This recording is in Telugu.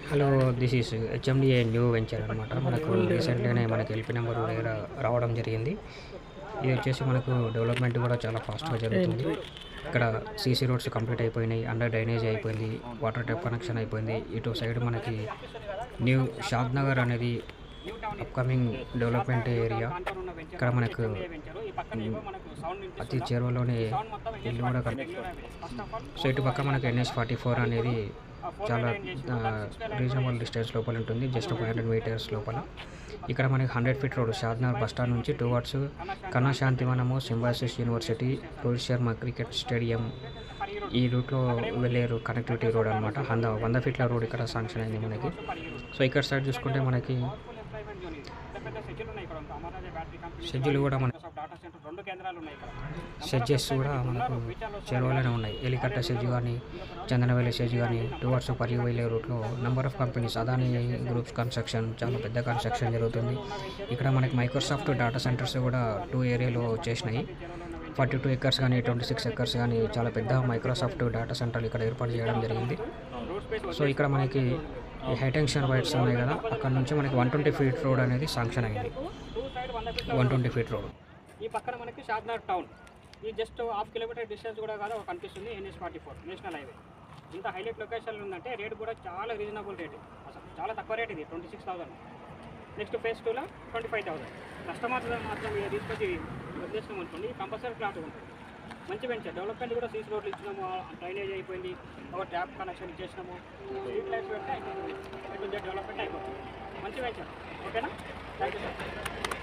Hello, this is HMDA new venture అనమాట. మనకు రీసెంట్గానే మనకి ఎల్పీ నెంబర్ దగ్గర రావడం జరిగింది. ఇది వచ్చేసి మనకు డెవలప్మెంట్ కూడా చాలా ఫాస్ట్గా జరుగుతుంది. ఇక్కడ సీసీ రోడ్స్ కంప్లీట్ అయిపోయినాయి, అండర్ డ్రైనేజ్ అయిపోయింది, వాటర్ ట్యాప్ కనెక్షన్ అయిపోయింది. ఇటు సైడ్ మనకి న్యూ షాద్ నగర్ అనేది అప్కమింగ్ డెవలప్మెంట్ ఏరియా. ఇక్కడ మనకు అతి చేరువలోనే ఇల్లు కూడా సో ఇటు పక్క మనకు NH-44 అనేది చాలా రీజనబుల్ డిస్టెన్స్ లోపల ఉంటుంది, జస్ట్ 500 మీటర్స్ లోపల. ఇక్కడ మనకి 100 feet road Shadnagar bus stand నుంచి towards Kanha Shantivanam, Symbiosis university, Rohit Sharma cricket stadium ఈ రూట్లో వెళ్ళే కనెక్టివిటీ రోడ్ అనమాట. 100 ఫీట్ల రోడ్ ఇక్కడ శాంక్షన్ అయింది మనకి. సో ఇక్కడ సైడ్ చూసుకుంటే మనకి షెడ్యూల్ కూడా మన షెడ్జెస్ కూడా మనకు చెరువులోనే ఉన్నాయి. ఎలికట్ట షెడ్జ్ కానీ, చందనవేలి షెడ్జ్ కానీ, టువర్డ్స్ పరిగి వెళ్ళే రూట్లో number of companies, Adani groups construction, చాలా పెద్ద కన్స్ట్రక్షన్ జరుగుతుంది. ఇక్కడ మనకి మైక్రోసాఫ్ట్ డేటా సెంటర్స్ కూడా 2 ఏరియాలో వచ్చేసినాయి. 42 ఎకర్స్ కానీ 26 ఎకర్స్ కానీ చాలా పెద్ద మైక్రోసాఫ్ట్ డేటా సెంటర్లు ఇక్కడ ఏర్పాటు చేయడం జరిగింది. సో ఇక్కడ మనకి ఈ హైటెన్షన్ వైర్స్ ఉన్నాయి కదా, అక్కడ నుంచి మనకి 120 ఫీట్ రోడ్ అనేది శాంక్షన్ అయింది. 120 ఫీట్ రోడ్ ఈ పక్కన మనకి షాద్నగర్ టౌన్, ఈ జస్ట్ హాఫ్ కిలోమీటర్ డిస్టెన్స్ కూడా కాదు కనిపిస్తుంది. NH-44 national highway. ఇంత హైలైట్ లొకేషన్లో ఉందంటే రేట్ కూడా చాలా రీజనబుల్ రేట్, అసలు చాలా తక్కువ రేట్. ఇది 26,000. నెక్స్ట్ ఫేజ్ 2లో 25,000. కస్టమర్స్ మాత్రం ఇక తీసుకొచ్చి వదిలేసినాం అనుకోండి, కంపల్సరీ ఫ్లాట్ ఉంటుంది. మంచి వెంచర్. డెవలప్మెంట్ కూడా సీసీ రోడ్లు ఇచ్చినాము, డ్రైనేజ్ అయిపోయింది, ఒక ట్యాప్ కనెక్షన్ ఇచ్చేసినాము, స్ట్రీట్ లైట్స్ పెడితే అయిపోతుంది. డెవలప్మెంట్ అయిపోతుంది. మంచి వెంచర్. ఓకేనా? Thank you sir.